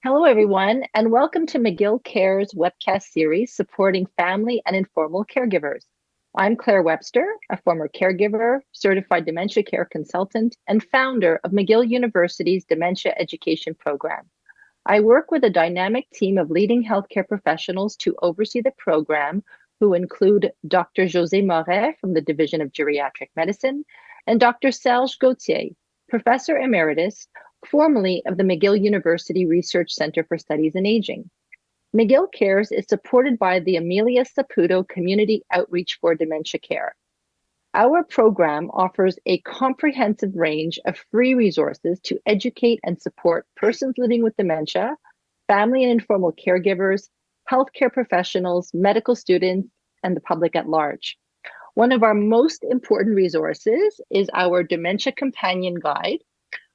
Hello, everyone, and welcome to McGill Cares webcast series supporting family and informal caregivers. I'm Claire Webster, a former caregiver, certified dementia care consultant, and founder of McGill University's dementia education program. I work with a dynamic team of leading healthcare professionals to oversee the program, who include Dr. José Moret from the Division of Geriatric Medicine and Dr. Serge Gauthier, Professor Emeritus, formerly of the McGill University Research Center for Studies in Aging. McGill Cares is supported by the Amelia Saputo Community Outreach for Dementia Care. Our program offers a comprehensive range of free resources to educate and support persons living with dementia, family and informal caregivers, healthcare professionals, medical students, and the public at large. One of our most important resources is our Dementia Companion Guide,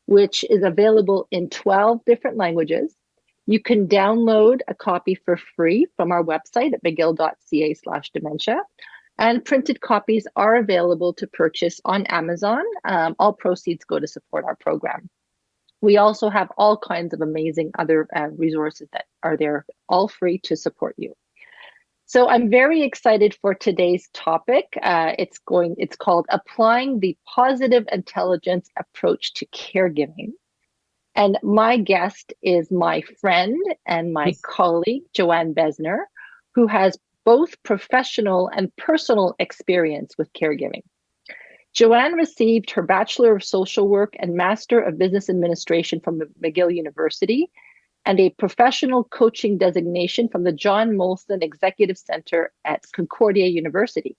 which is available in 12 different languages. You can download a copy for free from our website at mcgill.ca/dementia. And printed copies are available to purchase on Amazon. All proceeds go to support our program. We also have all kinds of amazing other resources that are there, all free to support you. So I'm very excited for today's topic. It's called Applying the Positive Intelligence Approach to Caregiving. And my guest is my friend and my colleague, Joanne Besner, who has both professional and personal experience with caregiving. Joanne received her Bachelor of Social Work and Master of Business Administration from McGill University and a professional coaching designation from the John Molson Executive Centre at Concordia University.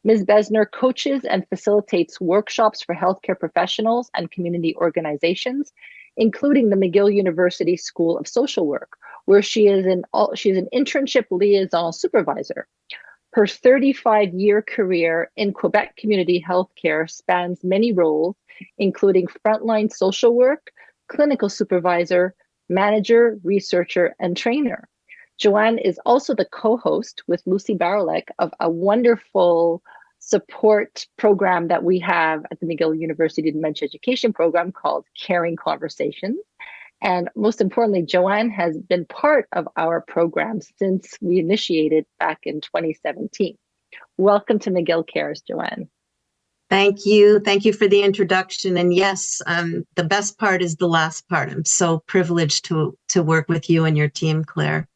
Ms. Besner coaches and facilitates workshops for healthcare professionals and community organizations, including the McGill University School of Social Work, where she's an internship liaison supervisor. Her 35-year career in Quebec community healthcare spans many roles, including frontline social work, clinical supervisor, manager, researcher, and trainer. Joanne is also the co-host with Lucy Barolek of a wonderful support program that we have at the McGill University Dementia Education Program called Caring Conversations. And most importantly, Joanne has been part of our program since we initiated back in 2017. Welcome to McGill Cares, Joanne. Thank you. Thank you for the introduction. And yes, the best part is the last part. I'm so privileged to work with you and your team, Claire.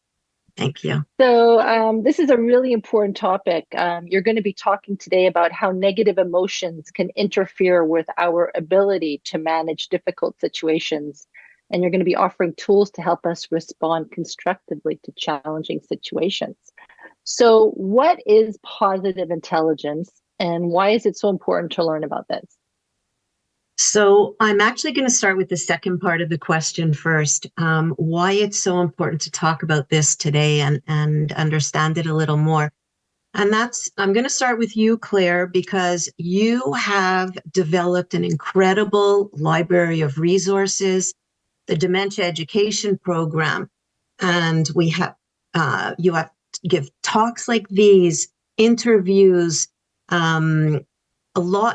Thank you. So this is a really important topic. You're going to be talking today about how negative emotions can interfere with our ability to manage difficult situations. And you're going to be offering tools to help us respond constructively to challenging situations. So what is positive intelligence and why is it so important to learn about this? So I'm actually going to start with the second part of the question first, why it's so important to talk about this today and understand it a little more. And I'm going to start with you, Claire, because you have developed an incredible library of resources, the Dementia Education Program, and we have you have to give talks like these, interviews,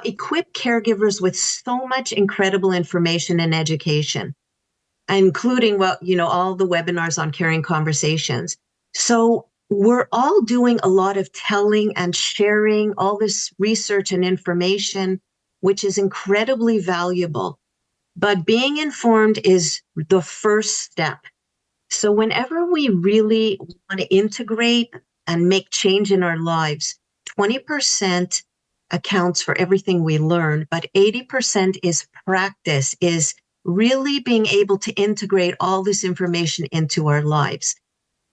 equip caregivers with so much incredible information and education, including all the webinars on caring conversations. So we're all doing a lot of telling and sharing all this research and information, which is incredibly valuable. But being informed is the first step. So whenever we really want to integrate and make change in our lives, 20% accounts for everything we learn, but 80% is practice, is really being able to integrate all this information into our lives.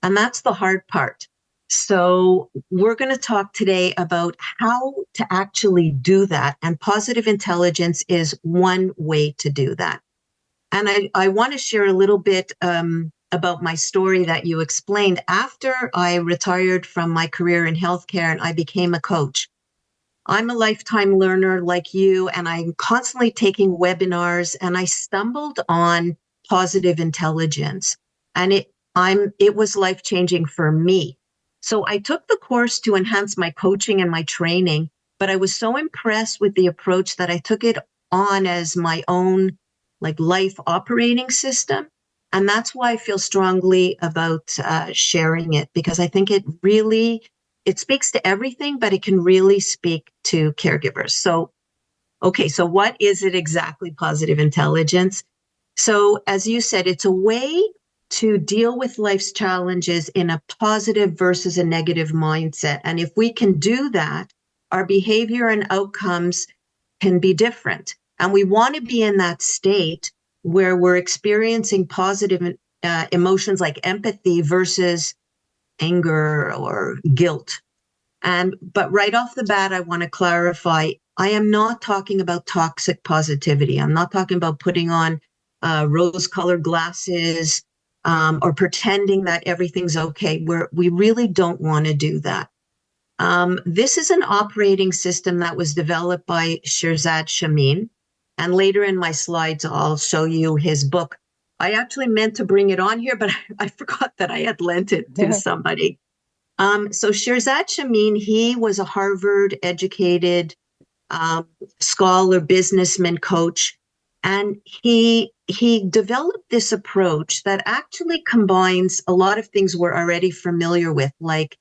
And that's the hard part. So we're going to talk today about how to actually do that. And positive intelligence is one way to do that. And I want to share a little bit about my story that you explained. After I retired from my career in healthcare and I became a coach, I'm a lifetime learner like you, and I'm constantly taking webinars, and I stumbled on positive intelligence, and it was life-changing for me. So I took the course to enhance my coaching and my training, but I was so impressed with the approach that I took it on as my own life operating system. And that's why I feel strongly about sharing it, because I think it speaks to everything, but it can really speak to caregivers. So, okay, so what is it exactly, positive intelligence? So, as you said, it's a way to deal with life's challenges in a positive versus a negative mindset. And if we can do that, our behavior and outcomes can be different. And we want to be in that state where we're experiencing positive emotions like empathy versus anger or guilt. But right off the bat, I want to clarify, I am not talking about toxic positivity. I'm not talking about putting on rose-colored glasses or pretending that everything's okay. We really don't want to do that. This is an operating system that was developed by Shirzad Chamine. And later in my slides, I'll show you his book. I actually meant to bring it on here, but I forgot that I had lent it to somebody. So Shirzad Chamine, he was a Harvard-educated scholar, businessman, coach, and he developed this approach that actually combines a lot of things we're already familiar with, like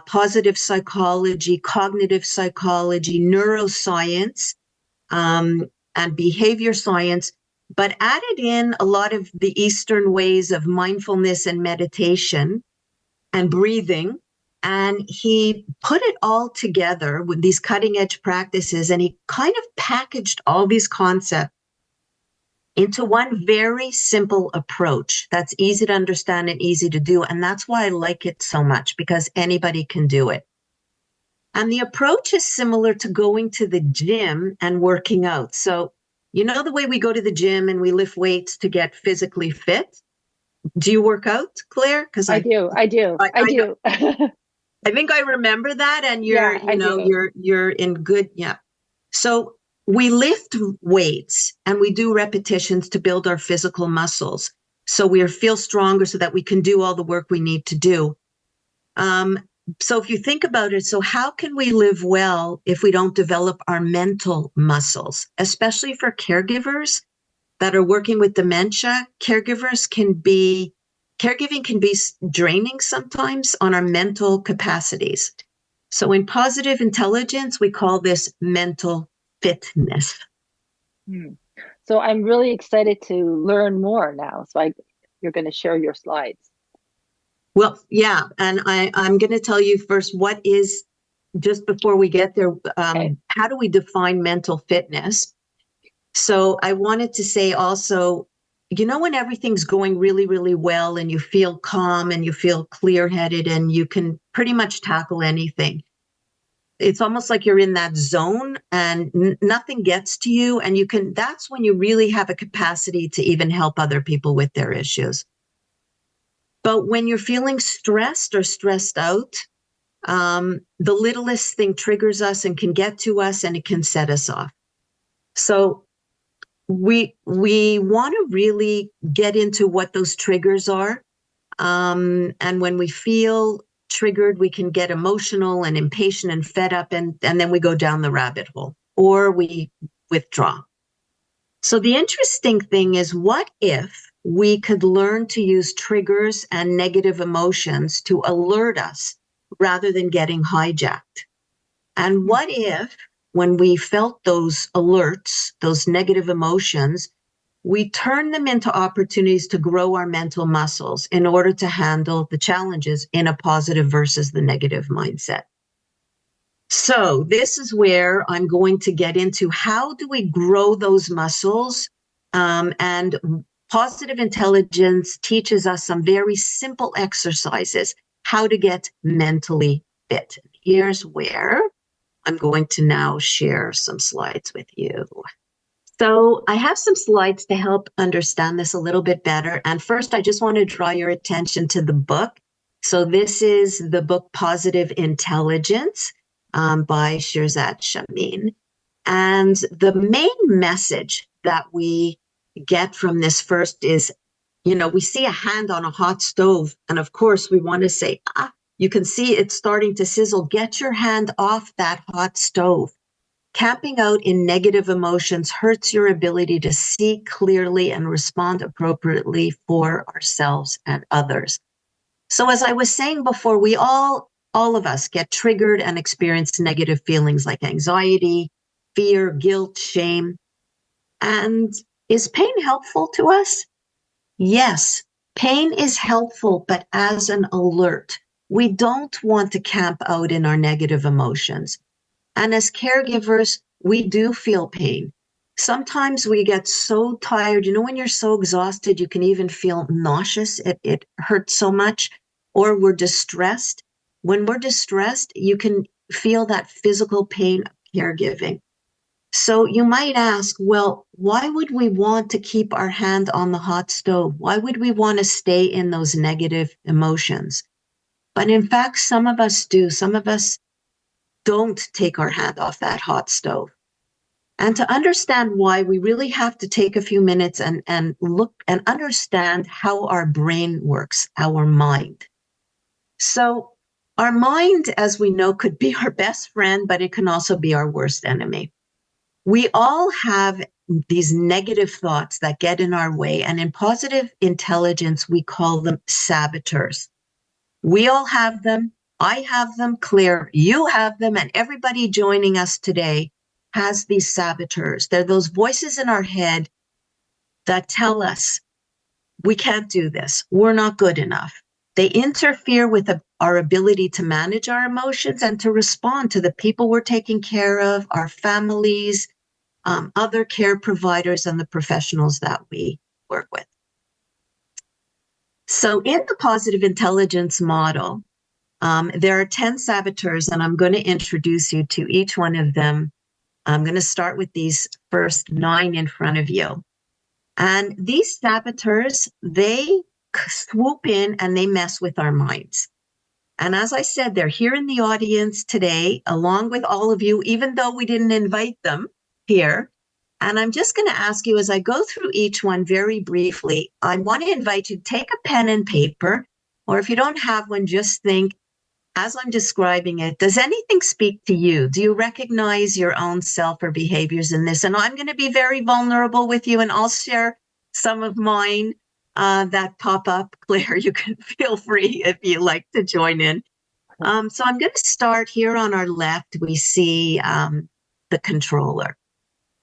positive psychology, cognitive psychology, neuroscience, and behavior science, but added in a lot of the Eastern ways of mindfulness and meditation and breathing. And he put it all together with these cutting edge practices, and he kind of packaged all these concepts into one very simple approach that's easy to understand and easy to do. And that's why I like it so much, because anybody can do it. And the approach is similar to going to the gym and working out. So, you know, the way we go to the gym and we lift weights to get physically fit. Do you work out, Claire? Because I do. I do. I think I remember that, and you're in good. Yeah. So we lift weights and we do repetitions to build our physical muscles, so we feel stronger, so that we can do all the work we need to do. So if you think about it, so how can we live well if we don't develop our mental muscles, especially for caregivers that are working with dementia? Caregiving can be draining sometimes on our mental capacities. So in positive intelligence, we call this mental fitness. So I'm really excited to learn more now. So you're going to share your slides. Well, yeah. And I'm going to tell you first, just before we get there, Okay. How do we define mental fitness? So I wanted to say also, you know, when everything's going really, really well and you feel calm and you feel clear-headed and you can pretty much tackle anything, it's almost like you're in that zone and nothing gets to you. And that's when you really have a capacity to even help other people with their issues. But when you're feeling stressed or stressed out, the littlest thing triggers us and can get to us, and it can set us off. So we want to really get into what those triggers are. And when we feel triggered, we can get emotional and impatient and fed up, and then we go down the rabbit hole, or we withdraw. So the interesting thing is, what if we could learn to use triggers and negative emotions to alert us rather than getting hijacked? And what if, when we felt those alerts, those negative emotions, we turn them into opportunities to grow our mental muscles in order to handle the challenges in a positive versus the negative mindset? So this is where I'm going to get into how do we grow those muscles, and positive intelligence teaches us some very simple exercises, how to get mentally fit. Here's where I'm going to now share some slides with you. So I have some slides to help understand this a little bit better. And first, I just want to draw your attention to the book. So this is the book Positive Intelligence by Shirzad Chamine. And the main message that we get from this first is, you know, we see a hand on a hot stove. And of course, we want to say, you can see it's starting to sizzle. Get your hand off that hot stove. Camping out in negative emotions hurts your ability to see clearly and respond appropriately for ourselves and others. So as I was saying before, we all of us get triggered and experience negative feelings like anxiety, fear, guilt, shame. And is pain helpful to us? Yes, pain is helpful, but as an alert. We don't want to camp out in our negative emotions. And as caregivers, we do feel pain. Sometimes we get so tired. You know, when you're so exhausted, you can even feel nauseous. It hurts so much. Or we're distressed. When we're distressed, you can feel that physical pain of caregiving. So you might ask, well, why would we want to keep our hand on the hot stove? Why would we want to stay in those negative emotions? But in fact, some of us do. Some of us don't take our hand off that hot stove. And to understand why, we really have to take a few minutes and look and understand how our brain works, our mind. So our mind, as we know, could be our best friend, but it can also be our worst enemy. We all have these negative thoughts that get in our way, and in positive intelligence, we call them saboteurs. We all have them. I have them, Claire, you have them, and everybody joining us today has these saboteurs. They're those voices in our head that tell us we can't do this, we're not good enough. They interfere with our ability to manage our emotions and to respond to the people we're taking care of, our families, other care providers, and the professionals that we work with. So in the positive intelligence model, there are 10 saboteurs, and I'm going to introduce you to each one of them. I'm going to start with these first 9 in front of you. And these saboteurs, they swoop in and they mess with our minds. And as I said, they're here in the audience today, along with all of you, even though we didn't invite them here. And I'm just going to ask you, as I go through each one very briefly, I want to invite you to take a pen and paper, or if you don't have one, just think, as I'm describing it, does anything speak to you? Do you recognize your own self or behaviors in this? And I'm going to be very vulnerable with you, and I'll share some of mine that pop up. Claire, you can feel free if you like to join in. So I'm going to start here on our left. We see the controller.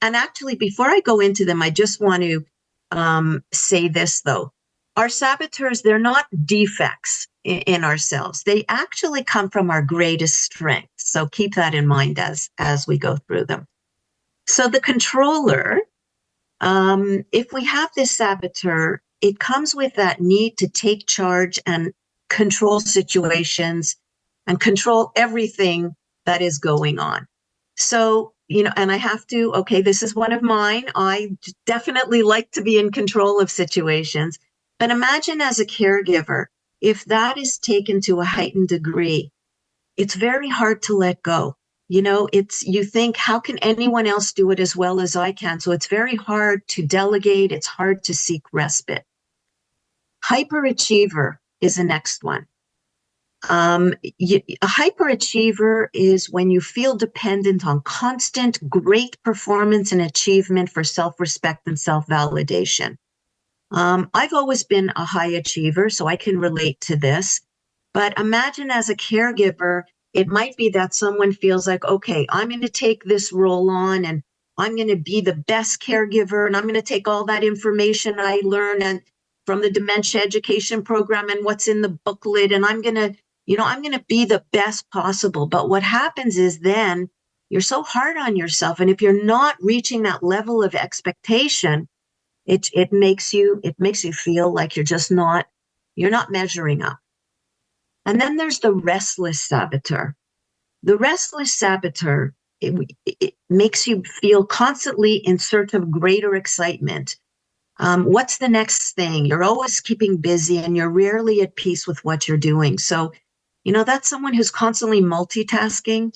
And actually, before I go into them, I just want to say this, though. Our saboteurs, they're not defects in ourselves. They actually come from our greatest strengths. So keep that in mind as we go through them. So the controller, if we have this saboteur, it comes with that need to take charge and control situations and control everything that is going on. So, you know, and I have to, okay, this is one of mine. I definitely like to be in control of situations. But imagine as a caregiver, if that is taken to a heightened degree, it's very hard to let go. You know, you think, how can anyone else do it as well as I can? So it's very hard to delegate. It's hard to seek respite. Hyperachiever is the next one. A hyperachiever is when you feel dependent on constant great performance and achievement for self-respect and self-validation. I've always been a high achiever, so I can relate to this. But imagine as a caregiver, it might be that someone feels like, okay, I'm going to take this role on and I'm going to be the best caregiver, and I'm going to take all that information I learn and from the dementia education program and what's in the booklet, and I'm going to be the best possible. But what happens is then you're so hard on yourself, and if you're not reaching that level of expectation, it makes you feel like you're not measuring up. And then there's the restless saboteur. The restless saboteur, it makes you feel constantly in search of greater excitement. What's the next thing? You're always keeping busy and you're rarely at peace with what you're doing. So, you know, that's someone who's constantly multitasking,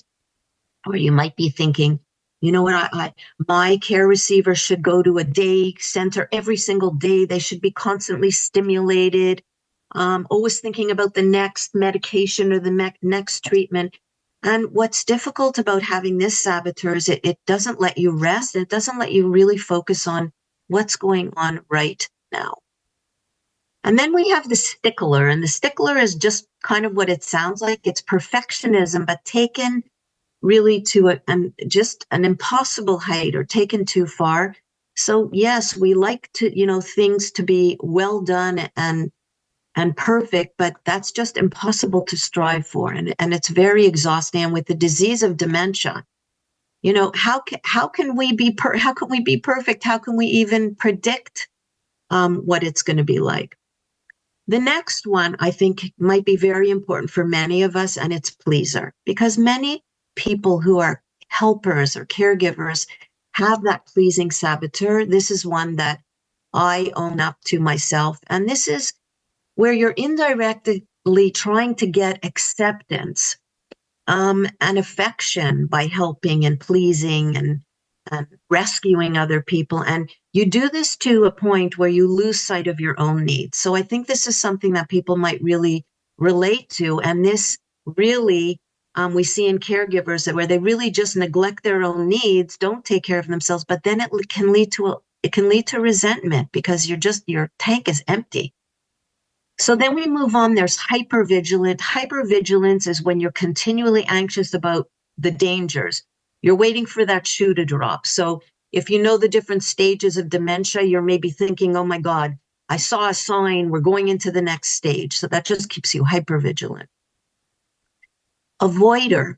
or you might be thinking, you know what, my care receiver should go to a day center every single day. They should be constantly stimulated, always thinking about the next medication or the next treatment. And what's difficult about having this saboteur is it doesn't let you rest. It doesn't let you really focus on what's going on right now. And then we have the stickler, and the stickler is just kind of what it sounds like. It's perfectionism, but taken really to just an impossible height or taken too far. So yes, we like to, things to be well done and perfect, but that's just impossible to strive for. And it's very exhausting. And with the disease of dementia, how can we be perfect? How can we even predict what it's going to be like? The next one I think might be very important for many of us, and it's pleaser, because many people who are helpers or caregivers have that pleasing saboteur. This is one that I own up to myself. And this is where you're indirectly trying to get acceptance and affection by helping and pleasing and rescuing other people. And you do this to a point where you lose sight of your own needs. So I think this is something that people might really relate to. And this really, we see in caregivers where they really just neglect their own needs, don't take care of themselves, but then it can lead to resentment because your tank is empty. So then we move on. There's hypervigilant. Hypervigilance is when you're continually anxious about the dangers. You're waiting for that shoe to drop. So if you know the different stages of dementia, you're maybe thinking, oh my God, I saw a sign, we're going into the next stage. So that just keeps you hypervigilant. Avoider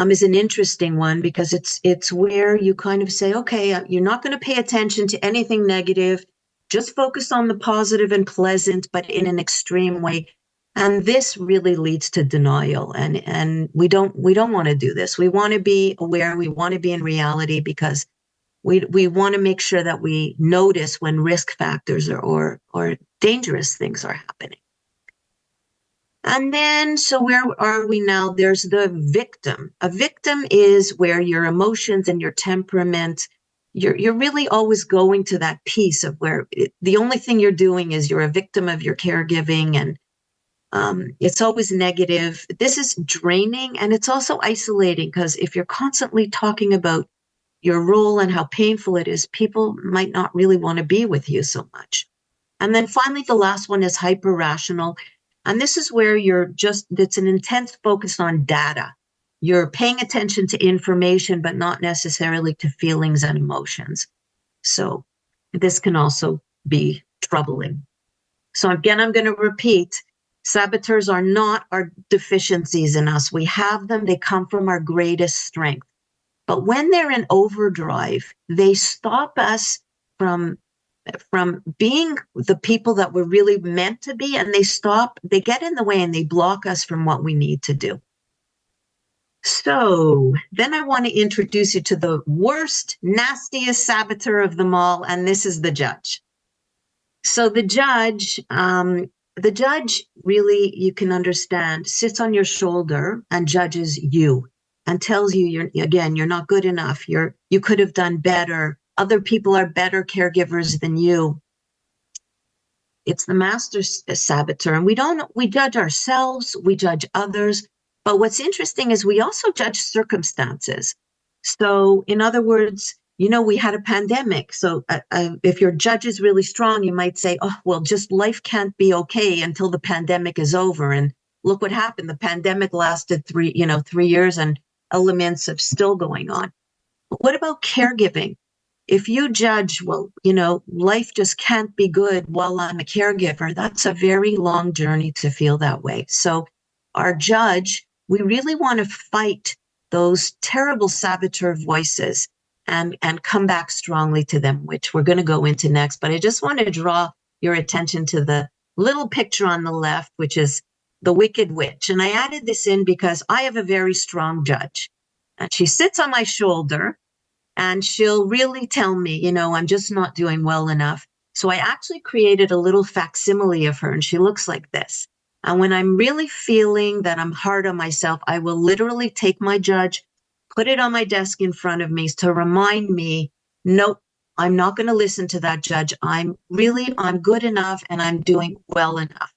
is an interesting one because it's where you kind of say, okay, you're not going to pay attention to anything negative. Just focus on the positive and pleasant, but in an extreme way. And this really leads to denial. And we don't want to do this. We want to be aware. We want to be in reality because we want to make sure that we notice when risk factors or dangerous things are happening. And then, so where are we now? There's the victim. A victim is where your emotions and your temperament, you're really always going to that piece of where the only thing you're doing is you're a victim of your caregiving, and it's always negative. This is draining, and it's also isolating because if you're constantly talking about your role and how painful it is, people might not really want to be with you so much. And then finally, the last one is hyper-rational. And this is where it's an intense focus on data. You're paying attention to information, but not necessarily to feelings and emotions. So this can also be troubling. So again, I'm going to repeat, saboteurs are not our deficiencies in us. We have them. They come from our greatest strength. But when they're in overdrive, they stop us from being the people that we're really meant to be, and they get in the way and they block us from what we need to do. So then I want to introduce you to the worst, nastiest saboteur of them all, and this is the judge. So the judge really, you can understand, sits on your shoulder and judges you and tells you you're not good enough. You could have done better. Other people are better caregivers than you. It's the master saboteur. And we judge ourselves, we judge others. But what's interesting is we also judge circumstances. So in other words, we had a pandemic. So if your judge is really strong, you might say, oh, well, just life can't be okay until the pandemic is over. And look what happened. The pandemic lasted 3 years and elements of still going on. But what about caregiving? If you judge, well, life just can't be good while I'm a caregiver, that's a very long journey to feel that way. So our judge, we really want to fight those terrible saboteur voices and come back strongly to them, which we're going to go into next. But I just want to draw your attention to the little picture on the left, which is the Wicked Witch. And I added this in because I have a very strong judge. And she sits on my shoulder. And she'll really tell me, I'm just not doing well enough. So I actually created a little facsimile of her, and she looks like this. And when I'm really feeling that I'm hard on myself, I will literally take my judge, put it on my desk in front of me to remind me, nope, I'm not going to listen to that judge. I'm good enough and I'm doing well enough.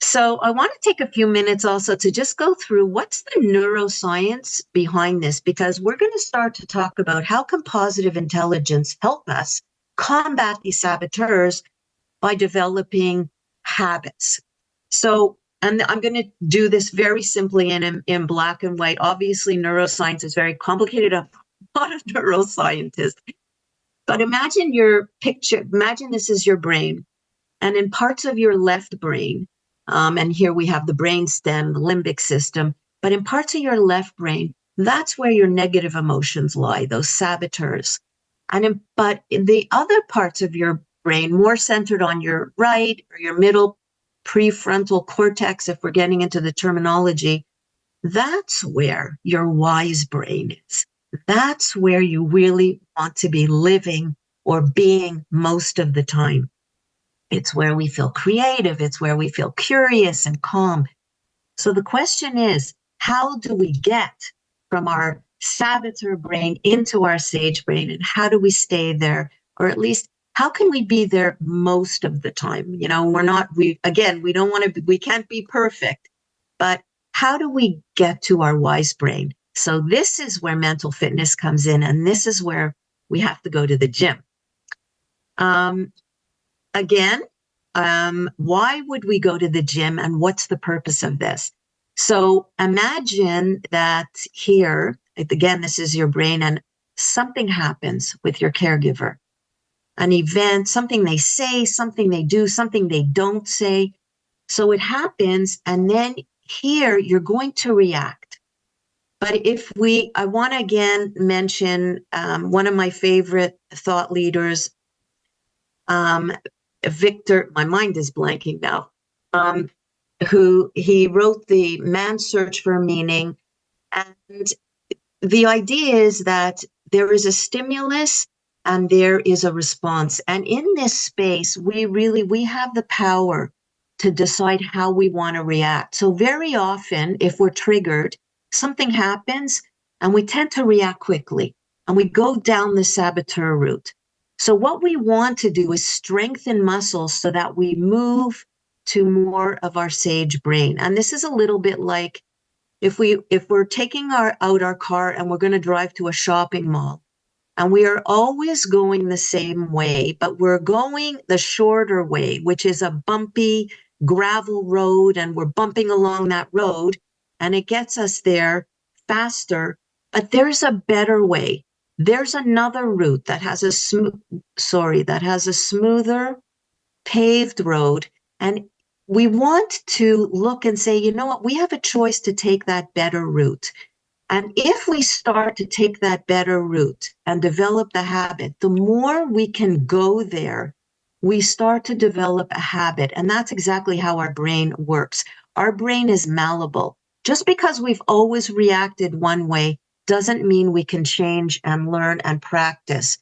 So I want to take a few minutes also to just go through what's the neuroscience behind this, because we're going to start to talk about how can positive intelligence help us combat these saboteurs by developing habits. So, and I'm going to do this very simply in black and white. Obviously, neuroscience is very complicated. I'm not a neuroscientist, but imagine imagine this is your brain. And in parts of your left brain, and here we have the brain stem, the limbic system, but in parts of your left brain, that's where your negative emotions lie, those saboteurs. But in the other parts of your brain, more centered on your right or your middle prefrontal cortex, if we're getting into the terminology, that's where your wise brain is. That's where you really want to be living or being most of the time. It's where we feel creative. It's where we feel curious and calm. So the question is, how do we get from our saboteur brain into our sage brain, and how do we stay there? Or at least, how can we be there most of the time? You know, we don't want to, we can't be perfect, but how do we get to our wise brain? So this is where mental fitness comes in, and this is where we have to go to the gym. Again, why would we go to the gym, and what's the purpose of this? So imagine that here, again, this is your brain, and something happens with your caregiver. An event, something they say, something they do, something they don't say. So it happens, and then here you're going to react. But I want to again mention one of my favorite thought leaders, Victor, my mind is blanking now, who he wrote the Man's Search for Meaning. And the idea is that there is a stimulus and there is a response. And in this space, we have the power to decide how we want to react. So very often, if we're triggered, something happens and we tend to react quickly and we go down the saboteur route. So what we want to do is strengthen muscles so that we move to more of our sage brain. And this is a little bit like if we're taking out our car and we're going to drive to a shopping mall, and we are always going the same way, but we're going the shorter way, which is a bumpy gravel road, and we're bumping along that road, and it gets us there faster. But there's a better way. There's another route that has a smoother paved road, and we want to look and say, you know what, we have a choice to take that better route. And if we start to take that better route and develop the habit, the more we can go there, we start to develop a habit. And that's exactly how our brain works. Our brain is malleable. Just because we've always reacted one way doesn't mean we can change and learn and practice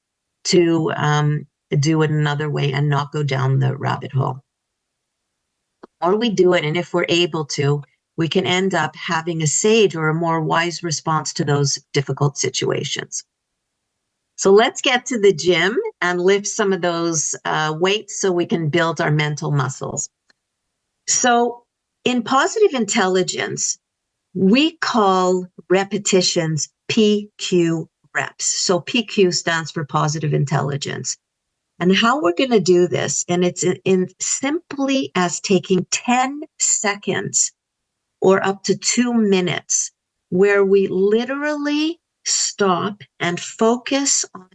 to do it another way and not go down the rabbit hole. The more we do it, and if we're able to, we can end up having a sage or a more wise response to those difficult situations. So let's get to the gym and lift some of those weights so we can build our mental muscles. So in positive intelligence, we call repetitions PQ reps. So PQ stands for positive intelligence. And how we're going to do this, and it's in simply as taking 10 seconds or up to 2 minutes, where we literally stop and focus on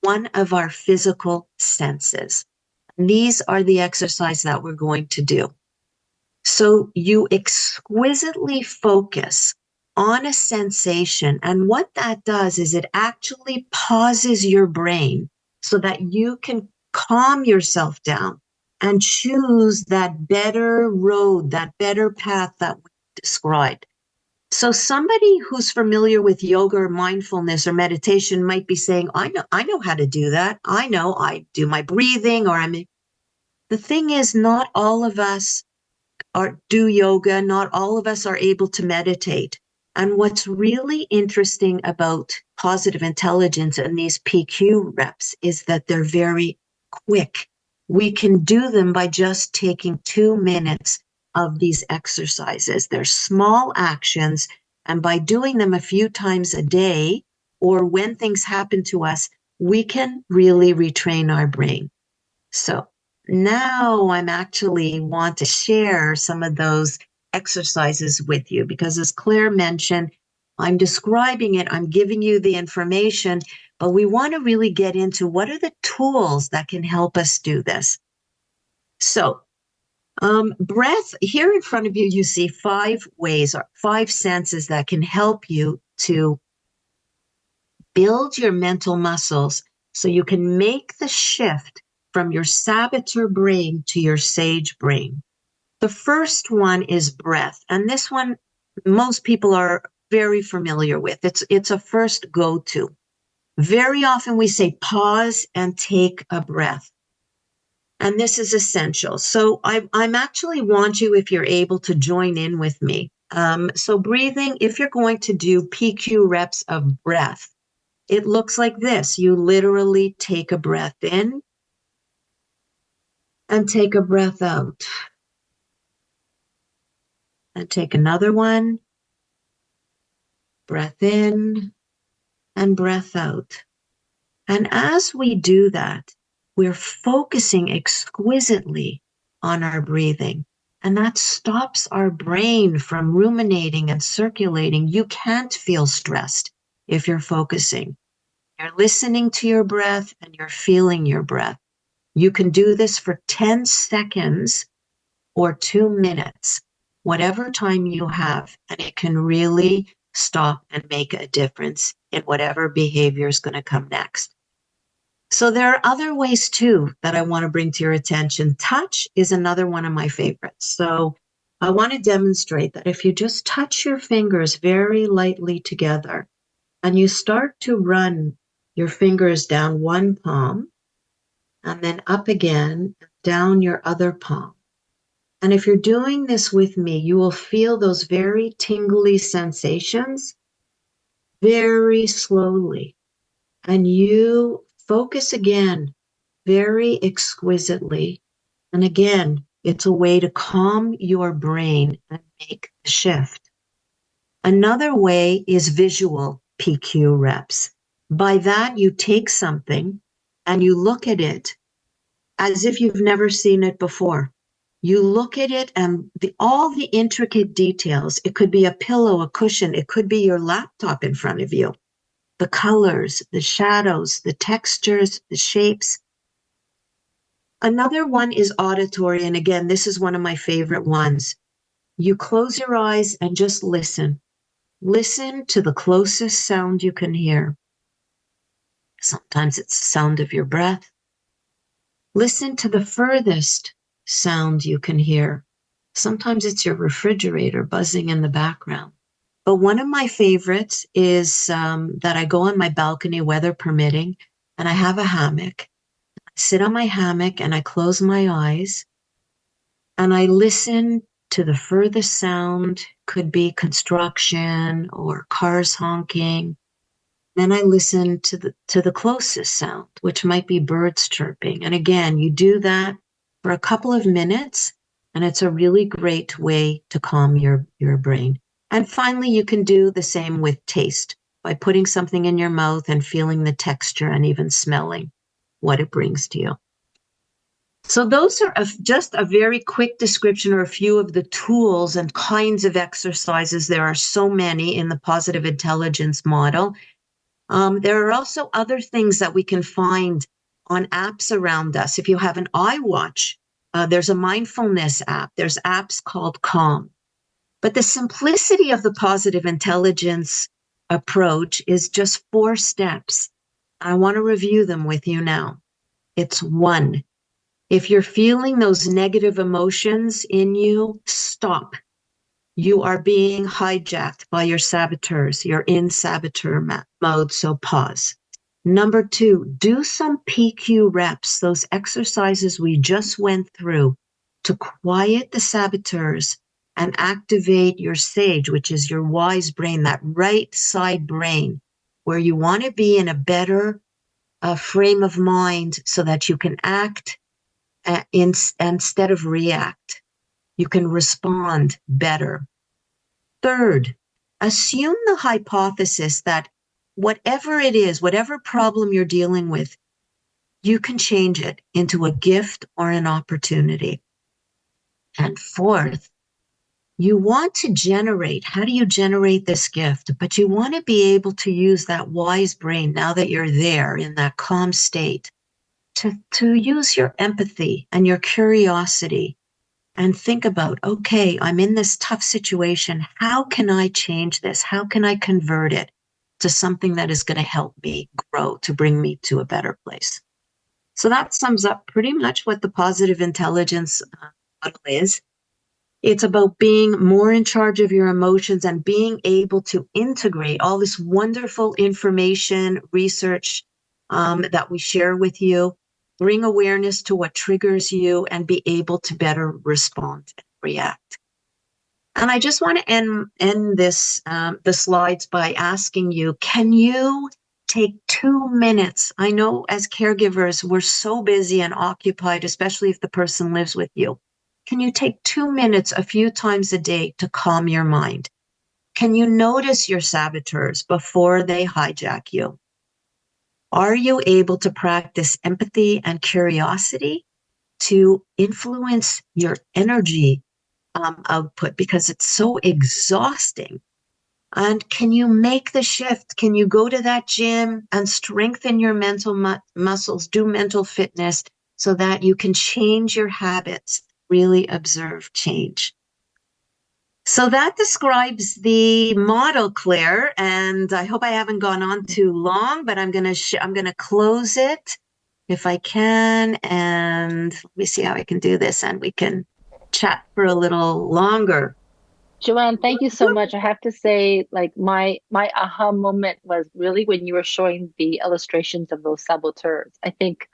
one of our physical senses. And these are the exercises that we're going to do. So you exquisitely focus on a sensation, and what that does is it actually pauses your brain so that you can calm yourself down and choose that better road, that better path that we described. So somebody who's familiar with yoga or mindfulness or meditation might be saying, I know how to do that. I do my breathing, the thing is, not all of us do yoga. Not all of us are able to meditate. And what's really interesting about positive intelligence and these PQ reps is that they're very quick. We can do them by just taking 2 minutes of these exercises. They're small actions, and by doing them a few times a day, or when things happen to us, we can really retrain our brain. So now I'm actually want to share some of those exercises with you, because as Claire mentioned, I'm describing it, I'm giving you the information, but we want to really get into what are the tools that can help us do this. So breath, here in front of you, you see 5 ways or 5 senses that can help you to build your mental muscles so you can make the shift from your saboteur brain to your sage brain. The first one is breath, and this one most people are very familiar with. It's a first go-to. Very often we say pause and take a breath. And this is essential. So I'm actually want you, if you're able, to join in with me. So breathing, if you're going to do PQ reps of breath, it looks like this. You literally take a breath in and take a breath out. And take another one. Breath in and breath out. And as we do that, we're focusing exquisitely on our breathing. And that stops our brain from ruminating and circulating. You can't feel stressed if you're focusing. You're listening to your breath and you're feeling your breath. You can do this for 10 seconds or 2 minutes, whatever time you have, and it can really stop and make a difference in whatever behavior is going to come next. So there are other ways too that I want to bring to your attention. Touch is another one of my favorites. So I want to demonstrate that if you just touch your fingers very lightly together and you start to run your fingers down one palm and then up again, down your other palm. And if you're doing this with me, you will feel those very tingly sensations very slowly. And you focus again very exquisitely. And again, it's a way to calm your brain and make the shift. Another way is visual PQ reps. By that, you take something and you look at it as if you've never seen it before. You look at it and all the intricate details. It could be a pillow, a cushion. It could be your laptop in front of you. The colors, the shadows, the textures, the shapes. Another one is auditory. And again, this is one of my favorite ones. You close your eyes and just listen. Listen to the closest sound you can hear. Sometimes it's the sound of your breath. Listen to the furthest sound you can hear. Sometimes it's your refrigerator buzzing in the background. But one of my favorites is that I go on my balcony, weather permitting, and I have a hammock. I sit on my hammock and I close my eyes and I listen to the furthest sound. Could be construction or cars honking. Then I listen to the closest sound, which might be birds chirping. And again, you do that for a couple of minutes, and it's a really great way to calm your brain. And finally, you can do the same with taste by putting something in your mouth and feeling the texture and even smelling what it brings to you. So those are just a very quick description or a few of the tools and kinds of exercises. There are so many in the positive intelligence model. There are also other things that we can find on apps around us. If you have an iWatch, there's a mindfulness app. There's apps called Calm. But the simplicity of the positive intelligence approach is just 4 steps. I want to review them with you now. It's 1. If you're feeling those negative emotions in you, stop. You are being hijacked by your saboteurs. You're in saboteur mode, so pause. Number 2, do some PQ reps, those exercises we just went through to quiet the saboteurs and activate your sage, which is your wise brain, that right side brain, where you want to be in a better frame of mind so that you can act instead of react. You can respond better. Third, assume the hypothesis that whatever it is, whatever problem you're dealing with, you can change it into a gift or an opportunity. And fourth, you want to generate, how do you generate this gift? But you want to be able to use that wise brain now that you're there in that calm state to use your empathy and your curiosity and think about, okay, I'm in this tough situation. How can I change this? How can I convert it to something that is going to help me grow, to bring me to a better place? So that sums up pretty much what the positive intelligence model is. It's about being more in charge of your emotions and being able to integrate all this wonderful information, research that we share with you, bring awareness to what triggers you, and be able to better respond and react. And I just want to end this the slides by asking you, can you take 2 minutes? I know as caregivers, we're so busy and occupied, especially if the person lives with you. Can you take 2 minutes a few times a day to calm your mind? Can you notice your saboteurs before they hijack you? Are you able to practice empathy and curiosity to influence your energy output, because it's so exhausting? And can you make the shift? Can you go to that gym and strengthen your mental muscles, do mental fitness so that you can change your habits, really observe change? So that describes the model, Claire, and I hope I haven't gone on too long, but I'm going to close it if I can, and let me see how I can do this, and we can chat for a little longer. Joanne, thank you so much. I have to say, like my aha moment was really when you were showing the illustrations of those saboteurs. I think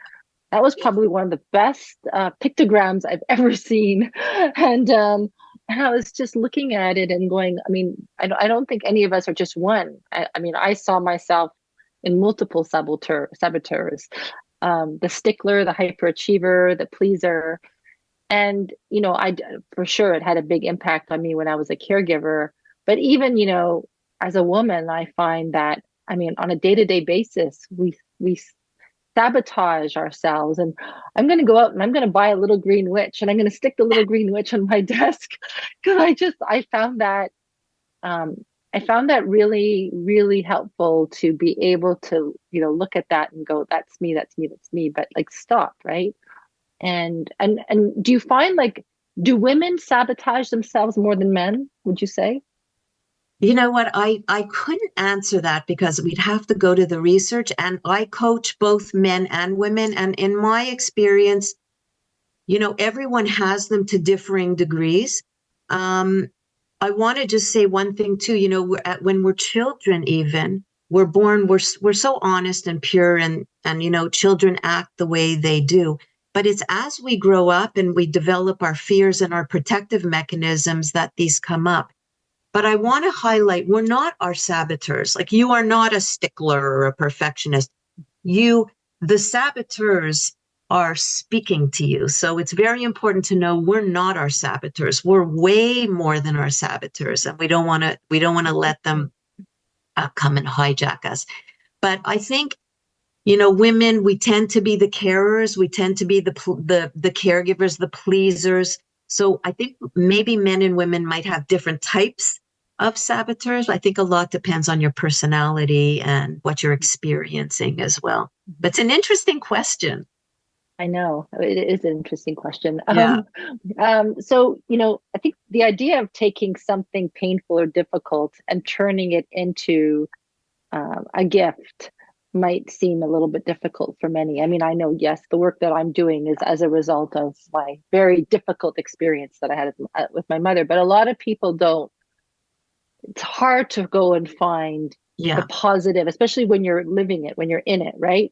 that was probably one of the best pictograms I've ever seen, and I was just looking at it and going, I mean, I don't think any of us are just one. I mean, I saw myself in multiple saboteurs, the stickler, the hyperachiever, the pleaser. And, for sure it had a big impact on me when I was a caregiver. But even, as a woman, I find that, I mean, on a day-to-day basis, we sabotage ourselves. And I'm going to go out and I'm going to buy a little green witch and I'm going to stick the little green witch on my desk because I found that really, really helpful to be able to, look at that and go, that's me, that's me, that's me, but like stop, right? And do you find, like, do women sabotage themselves more than men, would you say? You know what? I couldn't answer that because we'd have to go to the research, and I coach both men and women. And in my experience, everyone has them to differing degrees. I want to just say one thing too, when we're children, even we're born, we're so honest and pure, and children act the way they do. But it's as we grow up and we develop our fears and our protective mechanisms that these come up. But I want to highlight, we're not our saboteurs. Like, you are not a stickler or a perfectionist. The saboteurs are speaking to you. So it's very important to know we're not our saboteurs. We're way more than our saboteurs, and we don't want to let them come and hijack us. But I think, women, we tend to be the carers. We tend to be the caregivers, the pleasers. So I think maybe men and women might have different types of saboteurs. I think a lot depends on your personality and what you're experiencing as well. But it's an interesting question. I know it is an interesting question. Yeah. So, I think the idea of taking something painful or difficult and turning it into a gift might seem a little bit difficult for many. I mean, I know, yes, the work that I'm doing is as a result of my very difficult experience that I had with my mother, but a lot of people don't. It's hard to go and find the positive, especially when you're living it, when you're in it, right?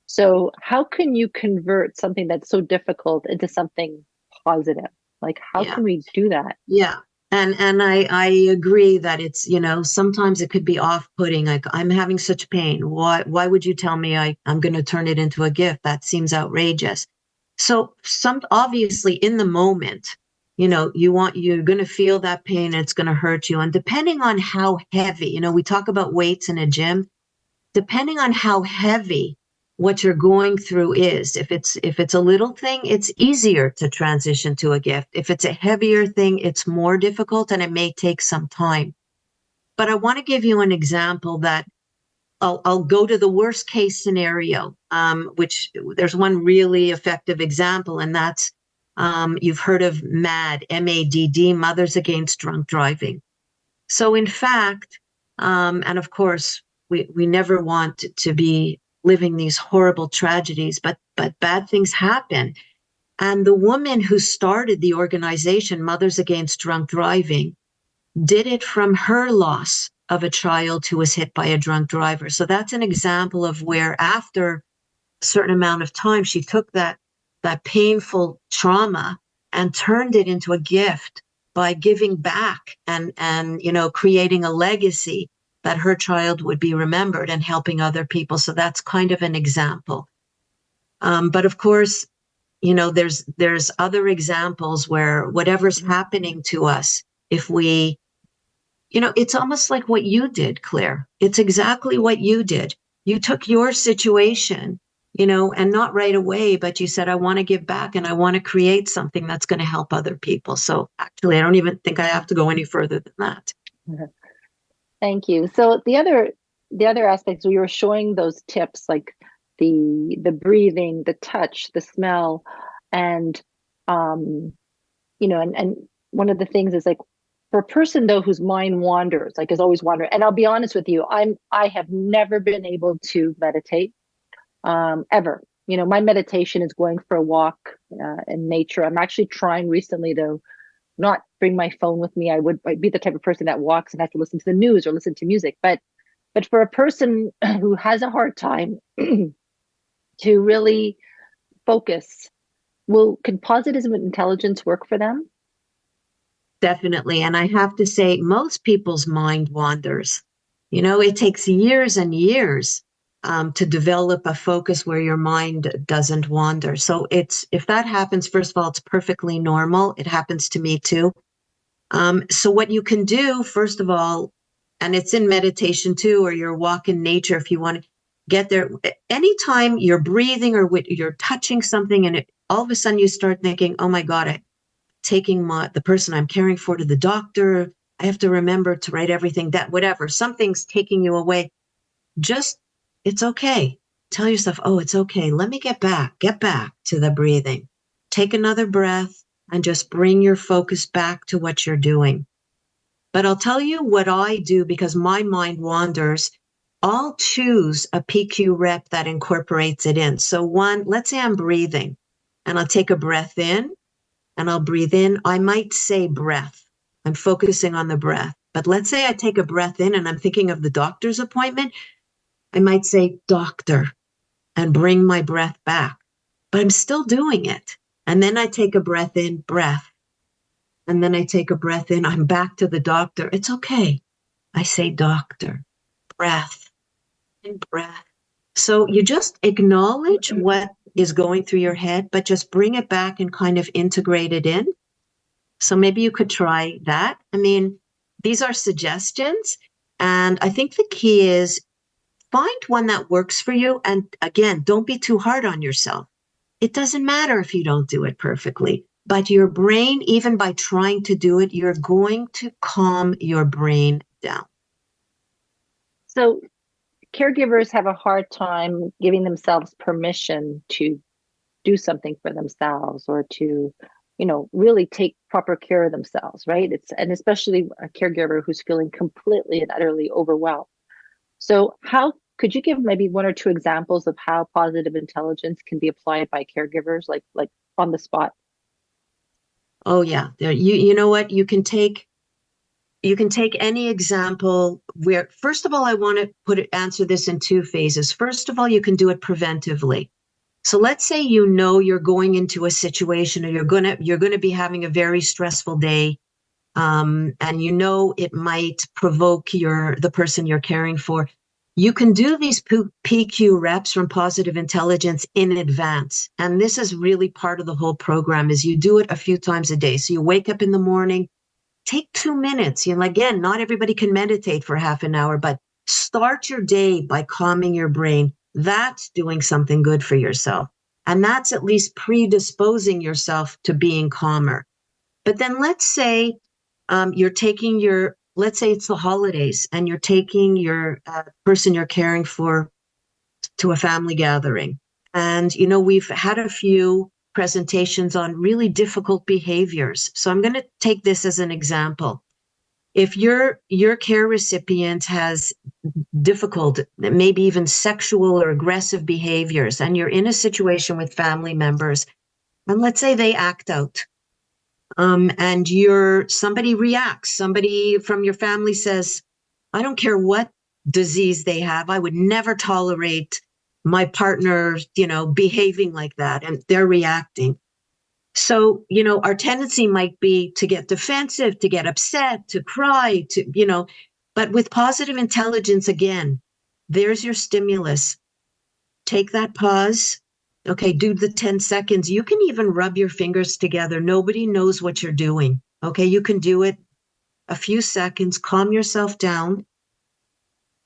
So how can you convert something that's so difficult into something positive? Like, how can we do that? Yeah. And I agree that it's, sometimes it could be off-putting. Like, I'm having such pain. Why would you tell me I'm going to turn it into a gift? That seems outrageous. So obviously in the moment, you're going to feel that pain. It's going to hurt you. And depending on how heavy, we talk about weights in a gym, depending on how heavy what you're going through is, if it's a little thing, it's easier to transition to a gift. If it's a heavier thing, it's more difficult and it may take some time. But I want to give you an example that I'll go to the worst case scenario, which there's one really effective example, and that's you've heard of MADD, MADD, Mothers Against Drunk Driving. So in fact, and of course, we never want to be living these horrible tragedies, but bad things happen. And the woman who started the organization, Mothers Against Drunk Driving, did it from her loss of a child who was hit by a drunk driver. So that's an example of where after a certain amount of time, she took that painful trauma and turned it into a gift by giving back and creating a legacy that her child would be remembered and helping other people. So that's kind of an example. But of course, there's other examples where whatever's happening to us, if we, it's almost like what you did, Claire. It's exactly what you did. You took your situation, and not right away, but you said, I want to give back and I want to create something that's going to help other people. So actually, I don't even think I have to go any further than that. Thank you. So the other aspects, we were showing those tips, like the breathing, the touch, the smell, and and one of the things is like, for a person though whose mind wanders, like is always wandering, and I'll be honest with you, I have never been able to meditate ever. My meditation is going for a walk in nature. I'm actually trying recently to not bring my phone with me. I'd be the type of person that walks and has to listen to the news or listen to music. But for a person who has a hard time to really focus, can positive intelligence work for them? Definitely. And I have to say, most people's mind wanders. It takes years and years to develop a focus where your mind doesn't wander. So if that happens, first of all, it's perfectly normal. It happens to me too. So what you can do, first of all, and it's in meditation too, or your walk in nature, if you want to get there, anytime you're breathing or you're touching something and all of a sudden you start thinking, oh my God, taking the person I'm caring for to the doctor. I have to remember to write everything that whatever, something's taking you away. It's okay. Tell yourself, oh, it's okay. Let me get back to the breathing. Take another breath and just bring your focus back to what you're doing. But I'll tell you what I do because my mind wanders. I'll choose a PQ rep that incorporates it in. So let's say I'm breathing and I'll take a breath in. And I'll breathe in. I might say breath. I'm focusing on the breath. But let's say I take a breath in and I'm thinking of the doctor's appointment. I might say doctor and bring my breath back. But I'm still doing it. And then I take a breath in, breath. And then I take a breath in. I'm back to the doctor. It's okay. I say doctor, breath, and breath. So you just acknowledge what is going through your head, but just bring it back and kind of integrate it in. So maybe you could try that. I mean, these are suggestions. And I think the key is find one that works for you. And again, don't be too hard on yourself. It doesn't matter if you don't do it perfectly, but your brain, even by trying to do it, you're going to calm your brain down. So caregivers have a hard time giving themselves permission to do something for themselves or to, really take proper care of themselves, right? And especially a caregiver who's feeling completely and utterly overwhelmed. So how could you give maybe one or two examples of how positive intelligence can be applied by caregivers, like on the spot? Oh yeah, you know what? You can take any example where, first of all, I want to answer this in two phases. First of all, you can do it preventively. So let's say you're going into a situation or you're gonna be having a very stressful day, and it might provoke the person you're caring for. You can do these PQ reps from positive intelligence in advance. And this is really part of the whole program is you do it a few times a day. So you wake up in the morning, take 2 minutes. Again, not everybody can meditate for half an hour, but start your day by calming your brain. That's doing something good for yourself. And that's at least predisposing yourself to being calmer. But then let's say you're taking let's say it's the holidays and you're taking your person you're caring for to a family gathering. And, we've had a few presentations on really difficult behaviors. So I'm going to take this as an example. If your care recipient has difficult, maybe even sexual or aggressive behaviors, and you're in a situation with family members, and let's say they act out, and somebody reacts, somebody from your family says, I don't care what disease they have, I would never tolerate my partner, behaving like that, and they're reacting. So, our tendency might be to get defensive, to get upset, to cry, but with positive intelligence, again, there's your stimulus. Take that pause. Okay, do the 10 seconds. You can even rub your fingers together. Nobody knows what you're doing. Okay, you can do it a few seconds, calm yourself down.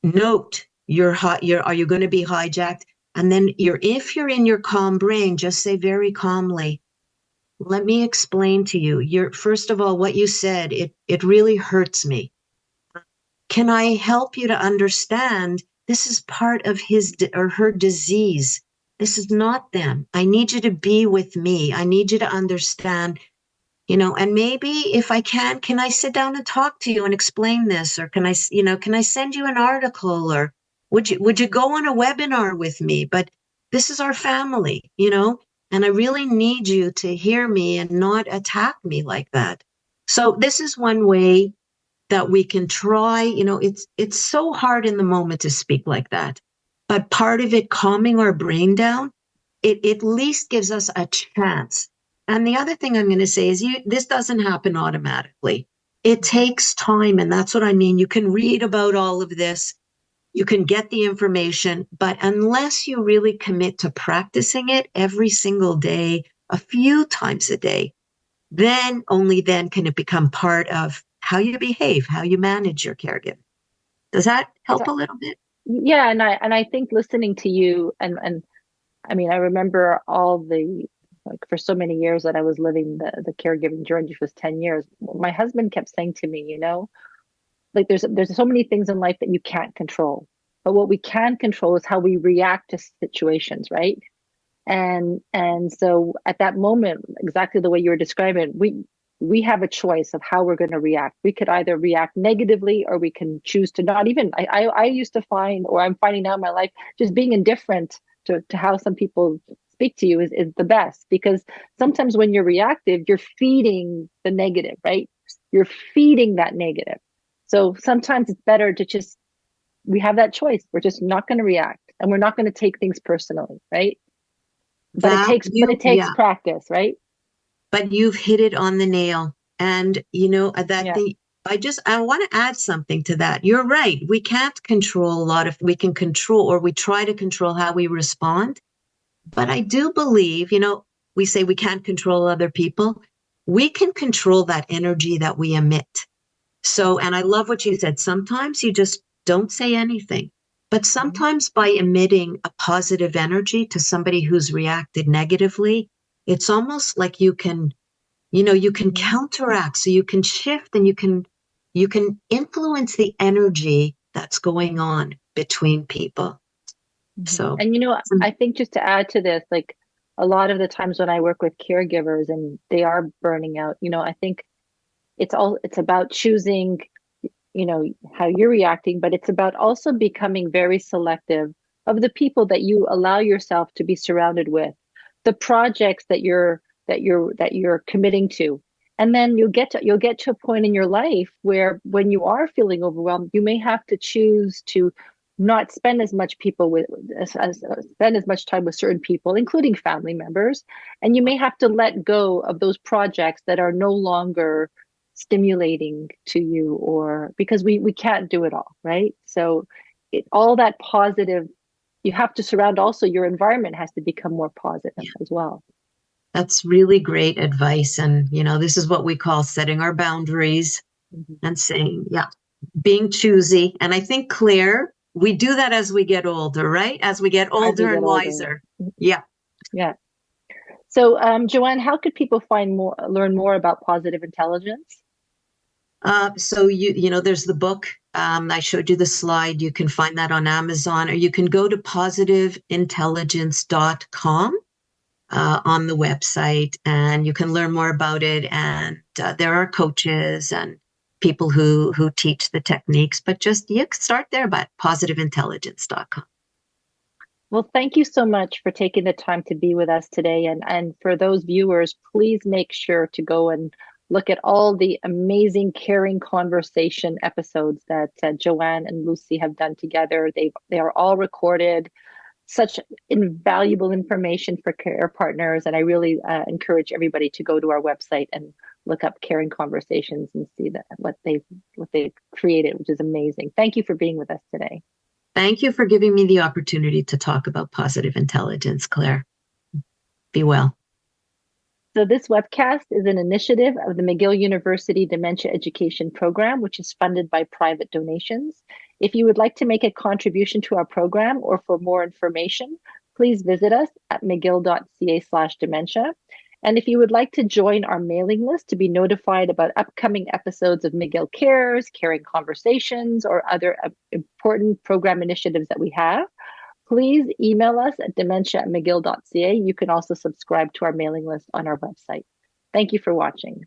Note are you going to be hijacked? And then if you're in your calm brain, just say very calmly, let me explain to you. First of all, what you said, it really hurts me. Can I help you to understand this is part of his or her disease? This is not them. I need you to be with me. I need you to understand, and maybe if I can I sit down and talk to you and explain this? Or can I send you an article? Or would you go on a webinar with me? But this is our family, and I really need you to hear me and not attack me like that. So this is one way that we can try, it's so hard in the moment to speak like that. But part of it, calming our brain down, it at least gives us a chance. And the other thing I'm going to say is this doesn't happen automatically. It takes time. And that's what I mean. You can read about all of this. You can get the information, but unless you really commit to practicing it every single day, a few times a day, then only then can it become part of how you behave, how you manage your caregiving. Does that help a little bit? Yeah, and I think listening to you and I mean, I remember for so many years that I was living the caregiving journey, which was 10 years. My husband kept saying to me, like there's so many things in life that you can't control, but what we can control is how we react to situations, right? And so at that moment, exactly the way you were describing it, we have a choice of how we're going to react. We could either react negatively, or we can choose to not even. I used to find, or I'm finding now in my life, just being indifferent to how some people speak to you is the best, because sometimes when you're reactive, you're feeding the negative, right? You're feeding that negative. So sometimes it's better to we have that choice. We're just not going to react, and we're not going to take things personally, right? But it takes practice, right? But you've hit it on the nail. And I want to add something to that. You're right. We can't control we can control, or we try to control how we respond. But I do believe, we say we can't control other people. We can control that energy that we emit. So, and I love what you said. Sometimes you just don't say anything. But sometimes by emitting a positive energy to somebody who's reacted negatively, it's almost like you can counteract. So you can shift, and you can influence the energy that's going on between people. So, and I think just to add to this, like a lot of the times when I work with caregivers and they are burning out, I think it's about choosing how you're reacting, but it's about also becoming very selective of the people that you allow yourself to be surrounded with, the projects that you're committing to. And then you'll get to a point in your life where when you are feeling overwhelmed, you may have to choose to not spend as much spend as much time with certain people, including family members, and you may have to let go of those projects that are no longer stimulating to you, or because we can't do it all, right? So all that positive, you have to surround also your environment has to become more positive as well. That's really great advice. And, this is what we call setting our boundaries and saying, being choosy. And I think, Claire, we do that as we get older, right? As we get older and wiser. Yeah. Yeah. So, Joanne, how could people learn more about positive intelligence? So there's the book. I showed you the slide. You can find that on Amazon, or you can go to positiveintelligence.com on the website, and you can learn more about it. And there are coaches and people who teach the techniques, but just start there by positiveintelligence.com. Well, thank you so much for taking the time to be with us today. And for those viewers, please make sure to go and look at all the amazing caring conversation episodes that Joanne and Lucy have done together. They are all recorded. Such invaluable information for care partners. And I really encourage everybody to go to our website and look up Caring Conversations and see what they've created, which is amazing. Thank you for being with us today. Thank you for giving me the opportunity to talk about positive intelligence, Claire. Be well. So this webcast is an initiative of the McGill University Dementia Education Program, which is funded by private donations. If you would like to make a contribution to our program or for more information, please visit us at mcgill.ca/dementia. And if you would like to join our mailing list to be notified about upcoming episodes of McGill Cares, Caring Conversations, or other important program initiatives that we have, please email us at dementia@mcgill.ca. You can also subscribe to our mailing list on our website. Thank you for watching.